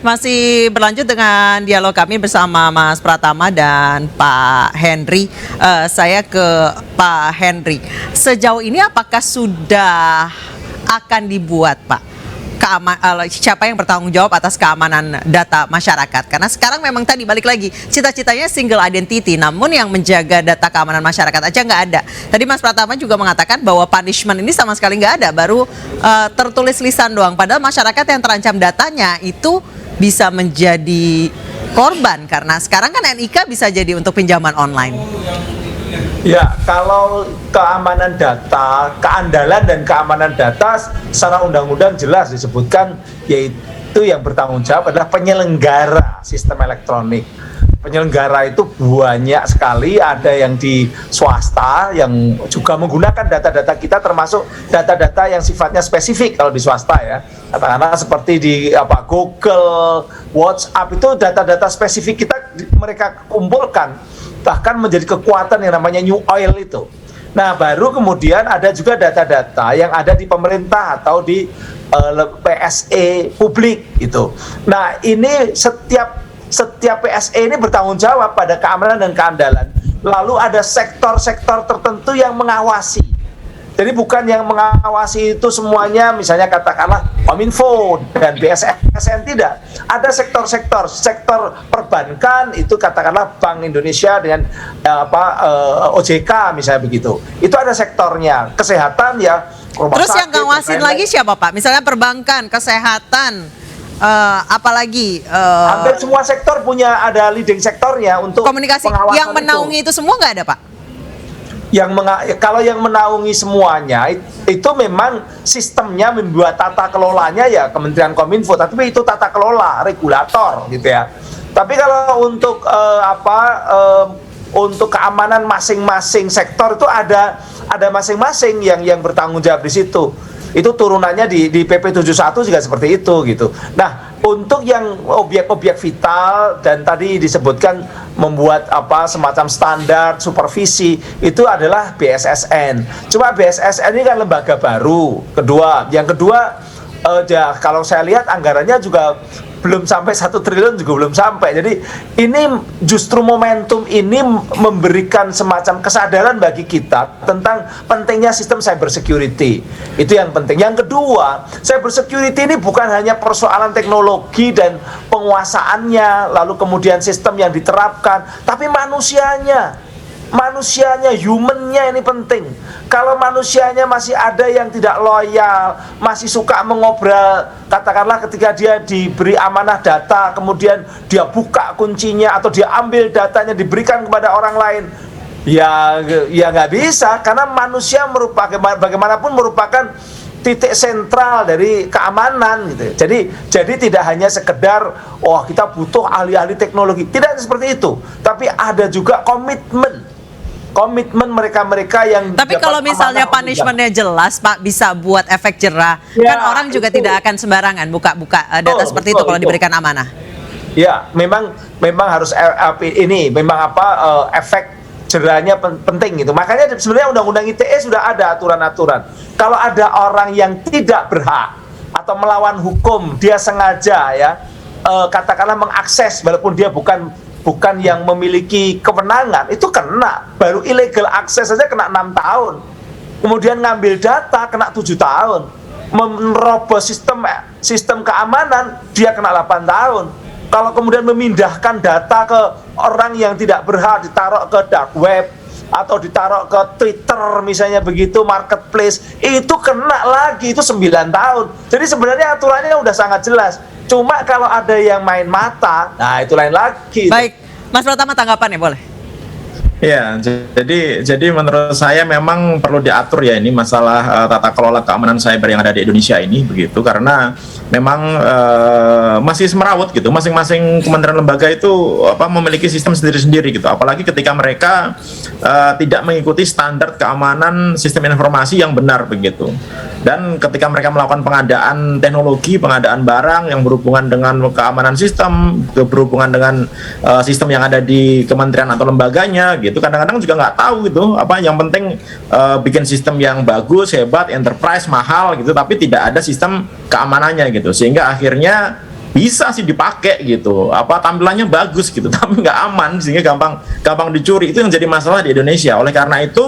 masih berlanjut dengan dialog kami bersama Mas Pratama dan Pak Henry. Saya ke Pak Henry. Sejauh ini apakah sudah akan dibuat, Pak, siapa yang bertanggung jawab atas keamanan data masyarakat? Karena sekarang memang tadi balik lagi, cita-citanya single identity, namun yang menjaga data keamanan masyarakat aja nggak ada. Tadi Mas Pratama juga mengatakan bahwa punishment ini sama sekali nggak ada, baru tertulis lisan doang. Padahal masyarakat yang terancam datanya itu bisa menjadi korban, karena sekarang kan NIK bisa jadi untuk pinjaman online. Ya, kalau keamanan data, keandalan dan keamanan data secara undang-undang jelas disebutkan, yaitu yang bertanggung jawab adalah penyelenggara sistem elektronik. Penyelenggara itu banyak sekali, ada yang di swasta yang juga menggunakan data-data kita, termasuk data-data yang sifatnya spesifik kalau di swasta ya. Katakanlah seperti di Google, WhatsApp, itu data-data spesifik kita mereka kumpulkan, bahkan menjadi kekuatan yang namanya new oil itu. Nah, baru kemudian ada juga data-data yang ada di pemerintah atau di PSE publik itu. Nah, ini setiap PSE ini bertanggung jawab pada keamanan dan keandalan. Lalu ada sektor-sektor tertentu yang mengawasi. Jadi bukan yang mengawasi itu semuanya, misalnya katakanlah Kominfo dan BSSN, tidak. Ada sektor-sektor, sektor perbankan itu katakanlah Bank Indonesia dengan OJK misalnya begitu. Itu ada sektornya. Kesehatan ya rumah Terus sakit, yang ngawasin lagi siapa, Pak? Misalnya perbankan, kesehatan, apalagi hampir semua sektor punya ada leading sektornya untuk komunikasi. Yang menaungi itu semua nggak ada, Pak? Kalau yang menaungi semuanya itu memang sistemnya membuat tata kelolanya ya Kementerian Kominfo, tapi itu tata kelola regulator gitu ya. Tapi kalau untuk untuk keamanan masing-masing sektor itu ada masing-masing yang bertanggung jawab di situ. Itu turunannya di PP 71 juga seperti itu gitu. Nah, untuk yang objek-objek vital dan tadi disebutkan membuat semacam standar supervisi, itu adalah BSSN. Cuma BSSN ini kan lembaga baru. Yang kedua kalau saya lihat anggarannya juga belum sampai 1 triliun, juga belum sampai. Jadi ini justru momentum ini memberikan semacam kesadaran bagi kita tentang pentingnya sistem cyber security. Itu yang penting. Yang kedua, cyber security ini bukan hanya persoalan teknologi dan penguasaannya, lalu kemudian sistem yang diterapkan, tapi manusianya, humannya ini penting. Kalau manusianya masih ada yang tidak loyal, masih suka mengobrol, katakanlah ketika dia diberi amanah data, kemudian dia buka kuncinya atau dia ambil datanya diberikan kepada orang lain, ya nggak bisa, karena manusia bagaimanapun merupakan titik sentral dari keamanan gitu. Jadi tidak hanya sekedar kita butuh ahli-ahli teknologi, tidak seperti itu, tapi ada juga komitmen mereka yang. Tapi kalau misalnya punishmentnya jelas, Pak, bisa buat efek jerah, kan orang juga tidak akan sembarangan buka-buka data seperti itu kalau diberikan amanah. Ya, memang harus efek jerahnya penting gitu. Makanya sebenarnya Undang-Undang ITE sudah ada aturan-aturan. Kalau ada orang yang tidak berhak atau melawan hukum, dia sengaja katakanlah mengakses walaupun dia bukan yang memiliki kewenangan, itu kena. Baru illegal akses saja kena 6 tahun. Kemudian ngambil data kena 7 tahun. Menerobos sistem keamanan dia kena 8 tahun. Kalau kemudian memindahkan data ke orang yang tidak berhak, ditaruh ke dark web atau ditaruh ke Twitter misalnya begitu, marketplace, itu kena lagi, itu 9 tahun. Jadi sebenarnya aturannya udah sangat jelas. Cuma kalau ada yang main mata, nah itu lain lagi. Baik, Mas Pratama tanggapan ya, boleh? Ya, jadi menurut saya memang perlu diatur ya ini masalah tata kelola keamanan cyber yang ada di Indonesia ini begitu, karena memang masih semerawut gitu. Masing-masing kementerian lembaga itu memiliki sistem sendiri-sendiri gitu. Apalagi ketika mereka tidak mengikuti standar keamanan sistem informasi yang benar begitu. Dan ketika mereka melakukan pengadaan teknologi, pengadaan barang yang berhubungan dengan keamanan sistem, berhubungan dengan sistem yang ada di kementerian atau lembaganya gitu, kadang-kadang juga nggak tahu gitu yang penting bikin sistem yang bagus, hebat, enterprise, mahal gitu, tapi tidak ada sistem keamanannya gitu, sehingga akhirnya bisa sih dipakai gitu, apa tampilannya bagus gitu, tapi nggak aman sehingga gampang dicuri. Itu yang jadi masalah di Indonesia. Oleh karena itu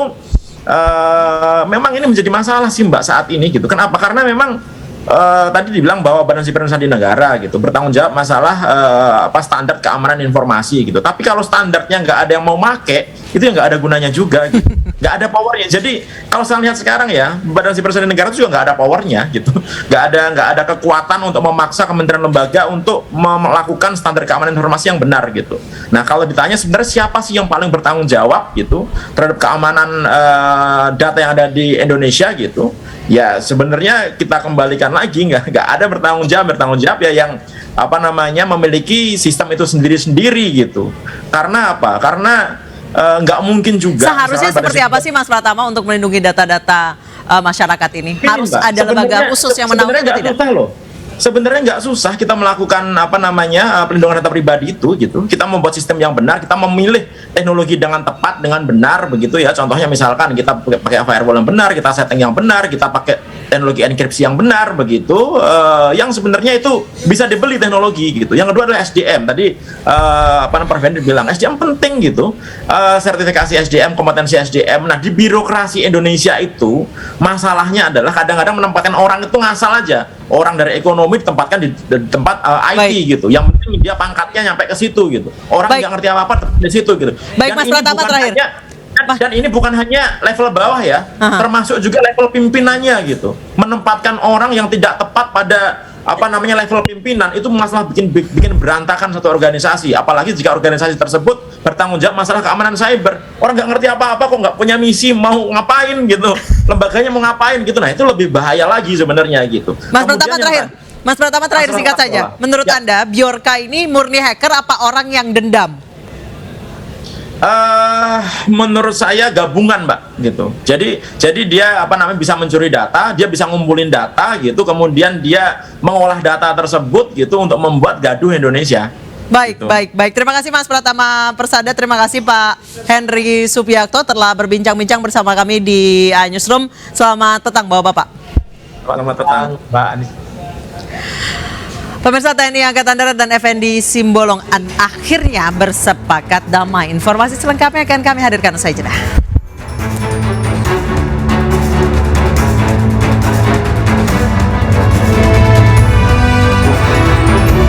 memang ini menjadi masalah sih Mbak saat ini gitu. Kenapa? Karena memang tadi dibilang bahwa Badan Siber Sandi Negara gitu bertanggung jawab masalah apa standar keamanan informasi gitu. Tapi kalau standarnya nggak ada yang mau make, itu yang nggak ada gunanya juga gitu. Nggak ada powernya. Jadi kalau saya lihat sekarang ya, Badan Siber Sandi Negara itu juga nggak ada powernya gitu. Nggak ada kekuatan untuk memaksa kementerian lembaga untuk melakukan standar keamanan informasi yang benar gitu. Nah kalau ditanya sebenarnya siapa sih yang paling bertanggung jawab gitu terhadap keamanan data yang ada di Indonesia gitu? Ya sebenarnya kita kembalikan lagi nggak ada bertanggung jawab ya yang apa namanya memiliki sistem itu sendiri gitu. Karena apa? Karena nggak mungkin juga. Seharusnya seperti apa sih Mas Pratama untuk melindungi data-data masyarakat ini? Harus Mbak, ada lembaga khusus yang menaungi atau tidak? Susah loh. Sebenarnya nggak susah kita melakukan apa namanya pelindungan data pribadi itu gitu. Kita membuat sistem yang benar, kita memilih teknologi dengan tepat, dengan benar begitu ya. Contohnya misalkan kita pakai firewall yang benar, kita setting yang benar, kita pakai teknologi enkripsi yang benar begitu. Yang sebenarnya itu bisa dibeli teknologi gitu. Yang kedua adalah SDM. Tadi apa namanya Prof. Henry bilang SDM penting gitu. Sertifikasi SDM, kompetensi SDM. Nah di birokrasi Indonesia itu masalahnya adalah kadang-kadang menempatkan orang itu ngasal aja. Orang dari ekonomi ditempatkan di tempat IT gitu. Yang penting dia pangkatnya nyampe ke situ gitu. Orang nggak ngerti apa-apa di situ gitu. Baik, Mas Pratama terakhir. Dan ini bukan hanya level bawah ya, termasuk juga level pimpinannya gitu. Menempatkan orang yang tidak tepat pada apa namanya level pimpinan itu masalah bikin berantakan satu organisasi. Apalagi jika organisasi tersebut bertanggung jawab masalah keamanan cyber. Orang nggak ngerti apa-apa kok, nggak punya misi, mau ngapain gitu. Lembaganya mau ngapain gitu. Nah itu lebih bahaya lagi sebenarnya gitu. Mas Pratama terakhir singkat saja. Menurut Anda Bjorka ini murni hacker apa orang yang dendam? Menurut saya gabungan Mbak gitu. Jadi dia apa namanya bisa mencuri data, dia bisa ngumpulin data gitu, kemudian dia mengolah data tersebut gitu untuk membuat gaduh Indonesia. Baik, gitu. baik. Terima kasih Mas Pratama Persada, terima kasih Pak Henry Subiakto telah berbincang-bincang bersama kami di Newsroom. Selamat petang Bapak-bapak. Selamat petang Mbak Anis. Pemirsa TNI Angkatan Darat dan FND Simbolon akhirnya bersepakat damai. Informasi selengkapnya akan kami hadirkan usai jeda.